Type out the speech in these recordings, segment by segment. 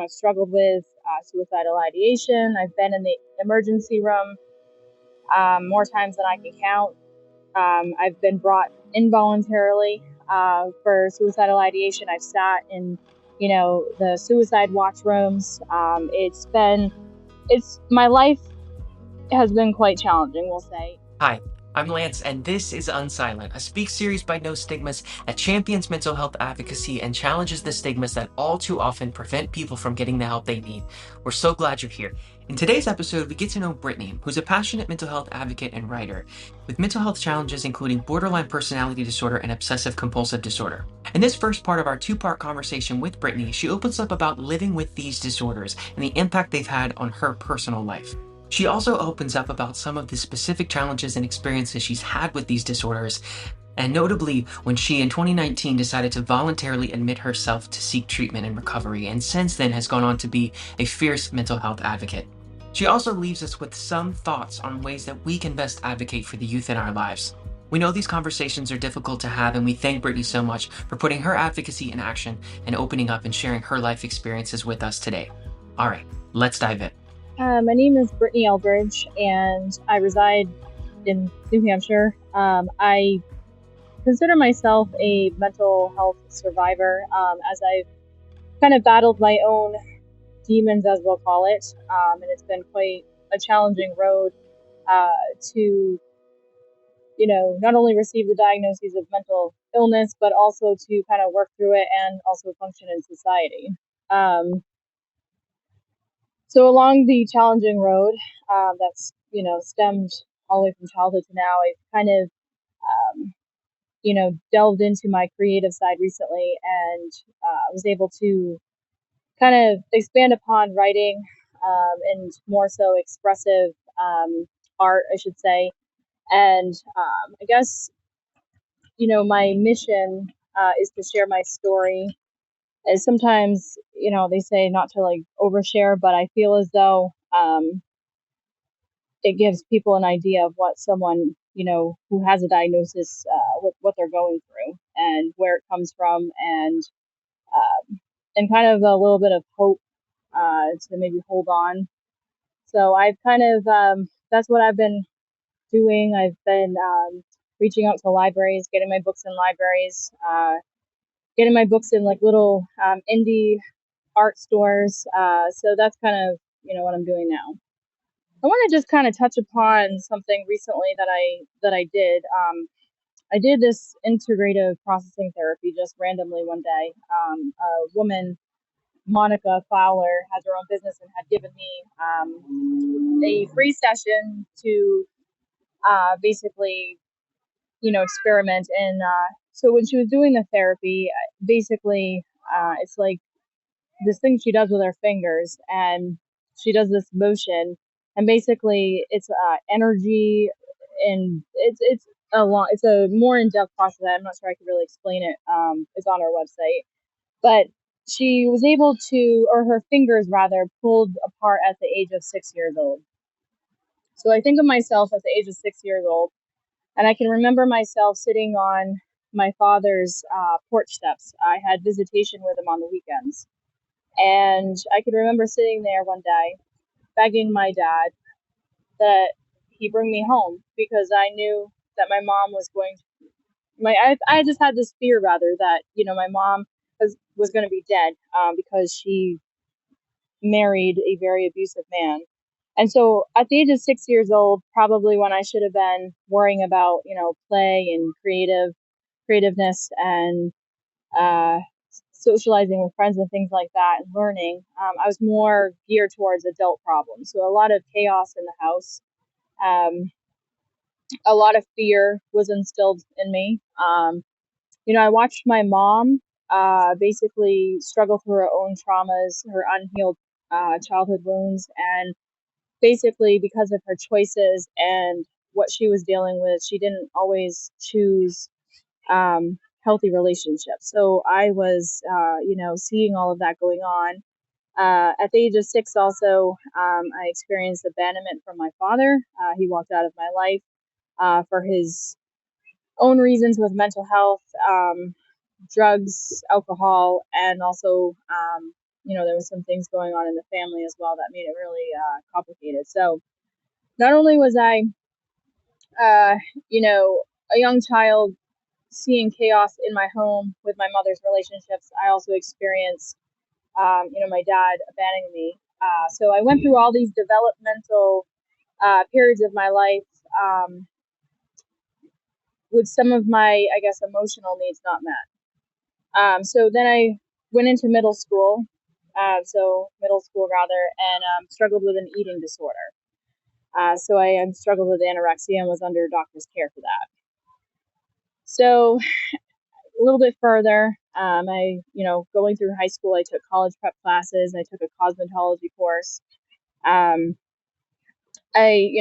I've struggled with suicidal ideation. I've been in the emergency room more times than I can count. I've been brought involuntarily for suicidal ideation. I've sat in, the suicide watch rooms. My life has been quite challenging, we'll say. Hi, I'm Lance, and this is Unsilent, a speak series by NoStigmas that champions mental health advocacy and challenges the stigmas that all too often prevent people from getting the help they need. We're so glad you're here. In today's episode, we get to know Brittany, who's a passionate mental health advocate and writer, with mental health challenges including borderline personality disorder and obsessive compulsive disorder. In this first part of our two-part conversation with Brittany, she opens up about living with these disorders and the impact they've had on her personal life. She also opens up about some of the specific challenges and experiences she's had with these disorders, and notably when she in 2019 decided to voluntarily admit herself to seek treatment and recovery, and since then has gone on to be a fierce mental health advocate. She also leaves us with some thoughts on ways that we can best advocate for the youth in our lives. We know these conversations are difficult to have, and we thank Brittany so much for putting her advocacy in action and opening up and sharing her life experiences with us today. All right, let's dive in. My name is Brittany Elbridge, and I reside in New Hampshire. I consider myself a mental health survivor, as I've kind of battled my own demons, as we'll call it, and it's been quite a challenging road to, not only receive the diagnoses of mental illness, but also to kind of work through it and also function in society. So along the challenging road that's, stemmed all the way from childhood to now, I've kind of, delved into my creative side recently, and was able to kind of expand upon writing and more so expressive art, I should say. And I guess, my mission is to share my story. As sometimes, they say not to like overshare, but I feel as though it gives people an idea of what someone, who has a diagnosis, what they're going through and where it comes from, and kind of a little bit of hope to maybe hold on. So I've kind of, that's what I've been doing. I've been reaching out to libraries, getting my books in libraries, getting my books in like little indie art stores. So that's kind of, what I'm doing now. I want to just kind of touch upon something recently that I did. I did this integrative processing therapy just randomly one day. A woman, Monica Fowler, has her own business and had given me a free session to basically, experiment. And so when she was doing the therapy, basically, it's like this thing she does with her fingers, and she does this motion, and basically it's energy, and it's a more in-depth process. I'm not sure I could really explain it. It's on our website, but she was able to, or her fingers rather, pulled apart at the age of 6 years old. So I think of myself at the age of 6 years old, and I can remember myself sitting on my father's porch steps. I had visitation with him on the weekends, and I can remember sitting there one day begging my dad that he bring me home, because I knew that my mom was going to, I just had this fear rather that, my mom was going to be dead because she married a very abusive man. And so at the age of 6 years old, probably when I should have been worrying about, play and creativeness and uh, socializing with friends and things like that and learning, I was more geared towards adult problems. So a lot of chaos in the house, a lot of fear was instilled in me. I watched my mom basically struggle through her own traumas, her unhealed childhood wounds, and basically because of her choices and what she was dealing with, she didn't always choose healthy relationships. So I was, seeing all of that going on. At the age of 6, also, I experienced abandonment from my father. He walked out of my life for his own reasons with mental health, drugs, alcohol, and also there was some things going on in the family as well that made it really complicated. So not only was I, uh, a young child seeing chaos in my home with my mother's relationships, I also experienced, my dad abandoning me. So I went through all these developmental periods of my life with some of my, I guess, emotional needs not met. So then I went into middle school, middle school rather, and struggled with an eating disorder. So I struggled with anorexia and was under doctor's care for that. So a little bit further, going through high school, I took college prep classes. I took a cosmetology course. Um, I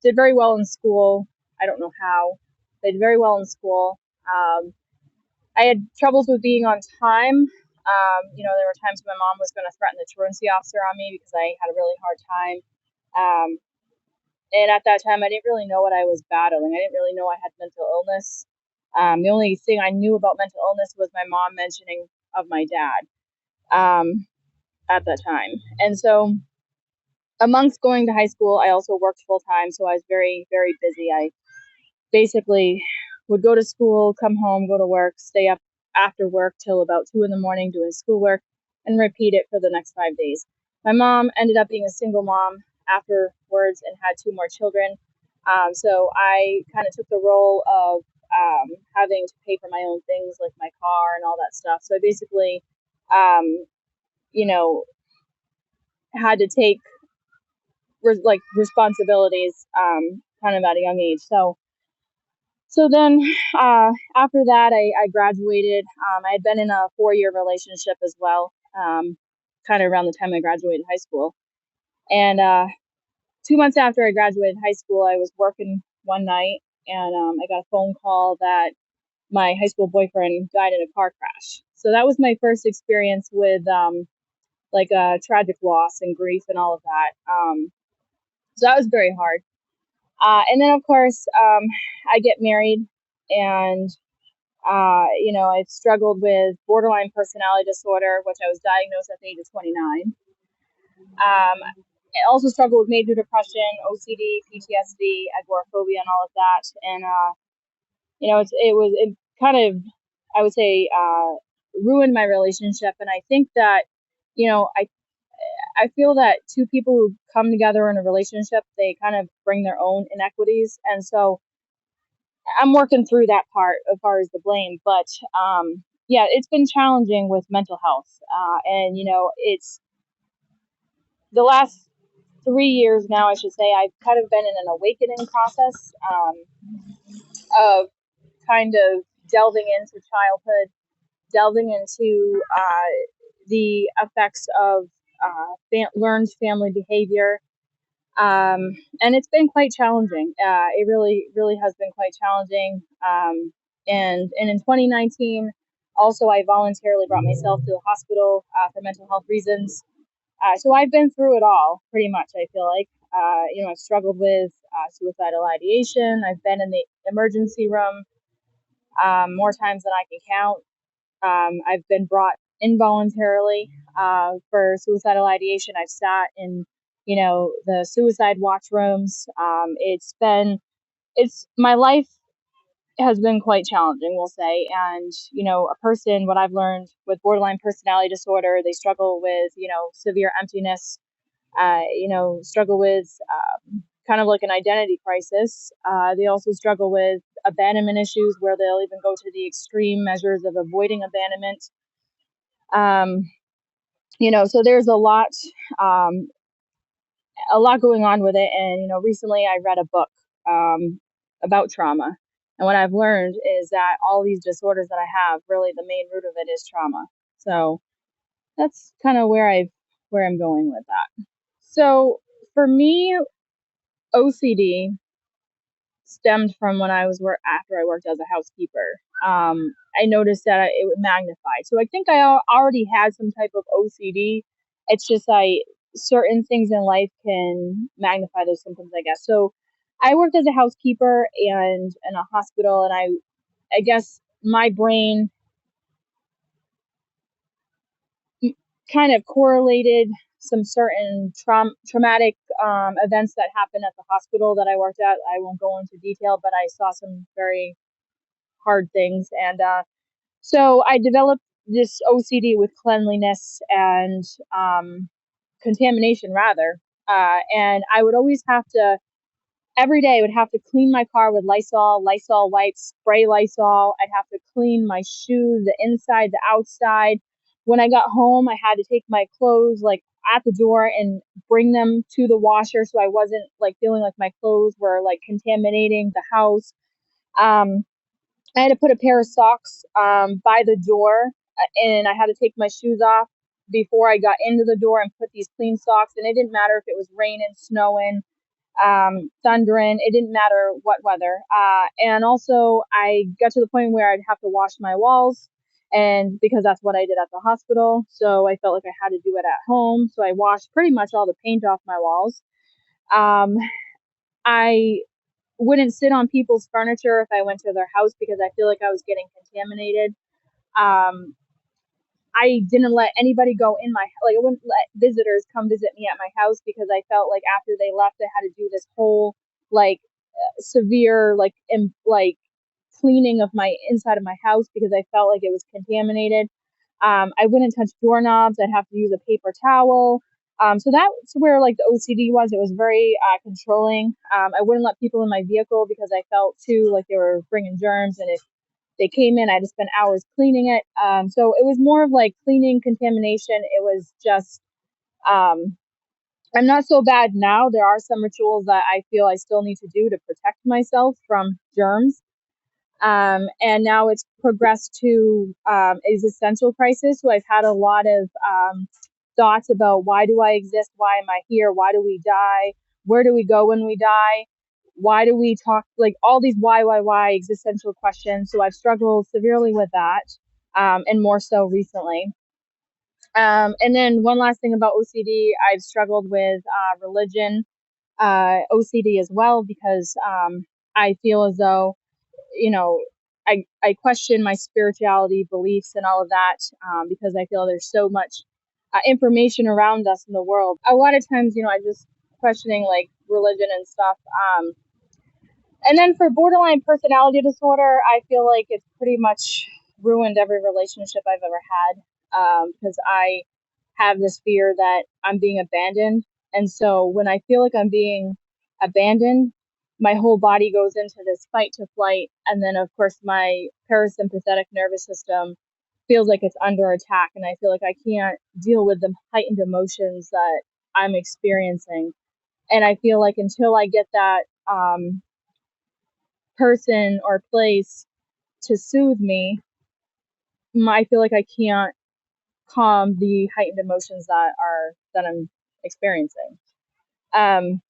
did very well in school. I don't know how. I did very well in school. I had troubles with being on time. There were times when my mom was going to threaten the truancy officer on me because I had a really hard time. Um, and at that time, I didn't really know what I was battling. I didn't really know I had mental illness. The only thing I knew about mental illness was my mom mentioning of my dad at that time. And so, amongst going to high school, I also worked full time. So I was very, very busy. I basically would go to school, come home, go to work, stay up after work till about 2 in the morning doing schoolwork, and repeat it for the next 5 days. My mom ended up being a single mom afterwards and had two more children. So I kind of took the role of having to pay for my own things like my car and all that stuff. So I basically, um, you know, had to take responsibilities kind of at a young age. So then after that, I graduated. I had been in a 4-year relationship as well, kind of around the time I graduated high school. And 2 months after I graduated high school, I was working one night and I got a phone call that my high school boyfriend died in a car crash. So that was my first experience with tragic loss and grief and all of that. So that was very hard. And then, of course, I get married and I struggled with borderline personality disorder, which I was diagnosed at the age of 29. I also struggled with major depression, OCD, PTSD, agoraphobia, and all of that. And it kind of, I would say, ruined my relationship. And I think that, I feel that two people who come together in a relationship, they kind of bring their own inequities, and so I'm working through that part as far as the blame. But yeah, it's been challenging with mental health, and it's the last 3 years now, I should say. I've kind of been in an awakening process of kind of delving into childhood, delving into the effects of learned family behavior. And it's been quite challenging. It really, really has been quite challenging. And in 2019, also, I voluntarily brought myself to the hospital for mental health reasons. So I've been through it all, pretty much, I feel like. I've struggled with suicidal ideation. I've been in the emergency room more times than I can count. I've been brought involuntarily for suicidal ideation. I've sat in, the suicide watch rooms. It's my life has been quite challenging, we'll say. And, a person, what I've learned with borderline personality disorder, they struggle with, severe emptiness, struggle with kind of like an identity crisis. They also struggle with abandonment issues where they'll even go to the extreme measures of avoiding abandonment. So there's um, a lot going on with it. And, recently I read a book about trauma. And what I've learned is that all these disorders that I have, really the main root of it is trauma. So that's kind of where I'm going with that. So for me, OCD stemmed from when I was after I worked as a housekeeper. I noticed that it would magnify. So I think I already had some type of OCD. It's just certain things in life can magnify those symptoms, I guess. So I worked as a housekeeper and in a hospital, and I guess my brain kind of correlated some certain traumatic events that happened at the hospital that I worked at. I won't go into detail, but I saw some very hard things. And so I developed this OCD with cleanliness and contamination, rather. And I would always have to, every day, I would have to clean my car with Lysol wipes, spray Lysol. I'd have to clean my shoes, the inside, the outside. When I got home, I had to take my clothes like at the door and bring them to the washer so I wasn't like feeling like my clothes were like contaminating the house. Um, I had to put a pair of socks by the door, and I had to take my shoes off before I got into the door and put these clean socks. And it didn't matter if it was raining, snowing, thundering. It didn't matter what weather. And also, I got to the point where I'd have to wash my walls, and because that's what I did at the hospital, so I felt like I had to do it at home. So I washed pretty much all the paint off my walls. Um, I wouldn't sit on people's furniture if I went to their house because I feel like I was getting contaminated. Um, I didn't let anybody go in my, like, I wouldn't let visitors come visit me at my house because I felt like after they left, I had to do this whole like severe like cleaning of my inside of my house because I felt like it was contaminated. I wouldn't touch doorknobs. I'd have to use a paper towel. So that's where like the OCD was. It was very controlling. I wouldn't let people in my vehicle because I felt too like they were bringing germs, and if they came in, I had to spend hours cleaning it. So it was more of like cleaning contamination. It was just um, I'm not so bad now. There are some rituals that I feel I still need to do to protect myself from germs. And now it's progressed to existential crisis. So I've had a lot of thoughts about why do I exist? Why am I here? Why do we die? Where do we go when we die? Why do we talk like all these why existential questions? So I've struggled severely with that, and more so recently. And then one last thing about OCD, I've struggled with religion, OCD as well, because I feel as though you know, I question my spirituality beliefs and all of that because I feel there's so much information around us in the world. A lot of times, I just questioning like religion and stuff. And then for borderline personality disorder, I feel like it's pretty much ruined every relationship I've ever had because I have this fear that I'm being abandoned. And so when I feel like I'm being abandoned, my whole body goes into this fight to flight. And then, of course, my parasympathetic nervous system feels like it's under attack. And I feel like I can't deal with the heightened emotions that I'm experiencing. And I feel like until I get that person or place to soothe me, I feel like I can't calm the heightened emotions that I'm experiencing. Um,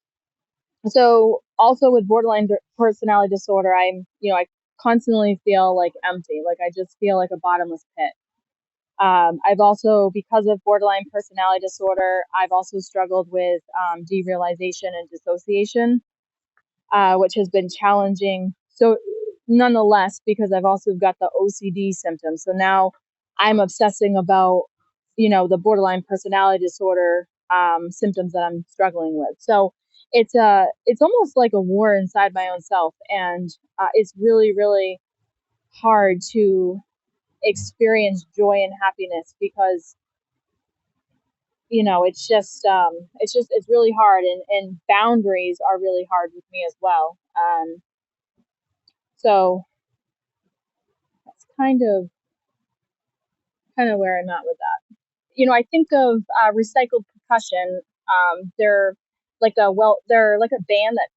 so also with borderline personality disorder, I constantly feel like empty, like I just feel like a bottomless pit. I've also, because of borderline personality disorder, I've also struggled with derealization and dissociation, which has been challenging. So nonetheless, because I've also got the OCD symptoms. So now I'm obsessing about, the borderline personality disorder symptoms that I'm struggling with. So it's almost like a war inside my own self. And it's really, really hard to experience joy and happiness because it's really hard, and boundaries are really hard with me as well. So that's kind of where I'm at with that. I think of recycled percussion. They're they're like a band that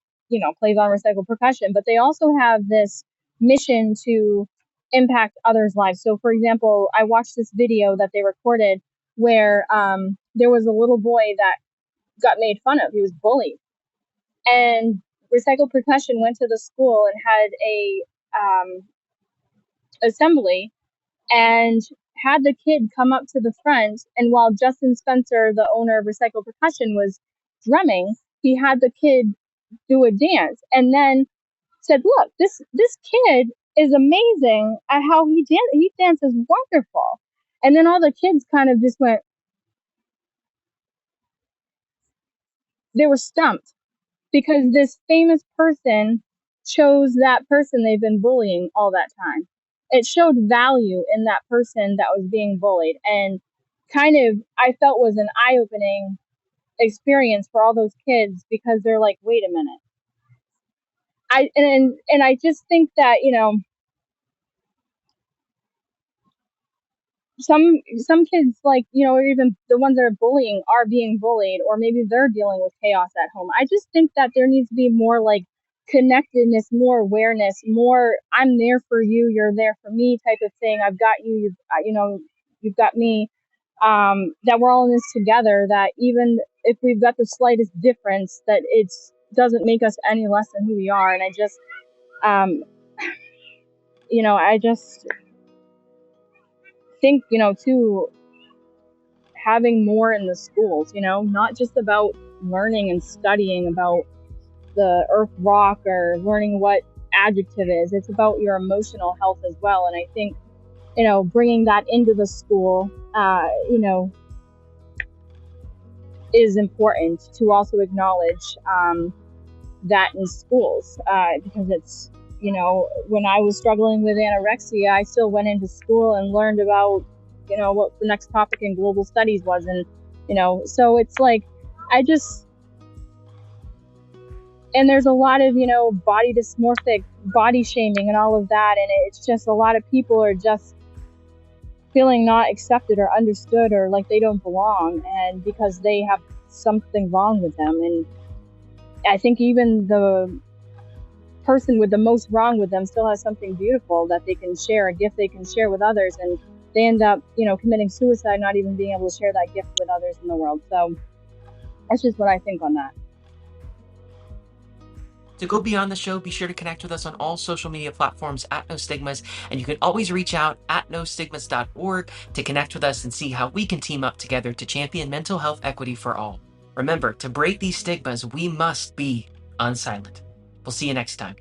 plays on recycled percussion, but they also have this mission to impact others' lives. So, for example, I watched this video that they recorded where there was a little boy that got made fun of. He was bullied, and recycled percussion went to the school and had a assembly and had the kid come up to the front. And while Justin Spencer, the owner of Recycle Percussion, was drumming, he had the kid do a dance and then said, "Look, this kid is amazing at how he dances wonderful." And then all the kids kind of just went, they were stumped because this famous person chose that person they've been bullying all that time. It showed value in that person that was being bullied, and kind of I felt was an eye opening experience for all those kids because they're like, wait a minute. And I just think that, some kids, like, or even the ones that are bullying are being bullied, or maybe they're dealing with chaos at home. I just think that there needs to be more like connectedness, more awareness, more I'm there for you, you're there for me type of thing. I've got you, you've got me. That we're all in this together, that even if we've got the slightest difference, that it doesn't make us any less than who we are. And um I just think, too, having more in the schools, not just about learning and studying about the earth rock or learning what adjective is. It's about your emotional health as well. And I think, bringing that into the school, is important to also acknowledge that in schools, because it's, when I was struggling with anorexia, I still went into school and learned about, what the next topic in global studies was. And, so it's like, I just, and there's a lot of, body dysmorphic, body shaming and all of that. And it's just a lot of people are just feeling not accepted or understood, or like they don't belong, and because they have something wrong with them. And I think even the person with the most wrong with them still has something beautiful that they can share, a gift they can share with others, and they end up, committing suicide, not even being able to share that gift with others in the world. So that's just what I think on that. To go beyond the show, be sure to connect with us on all social media platforms at NoStigmas, and you can always reach out at NoStigmas.org to connect with us and see how we can team up together to champion mental health equity for all. Remember, to break these stigmas, we must be unsilent. We'll see you next time.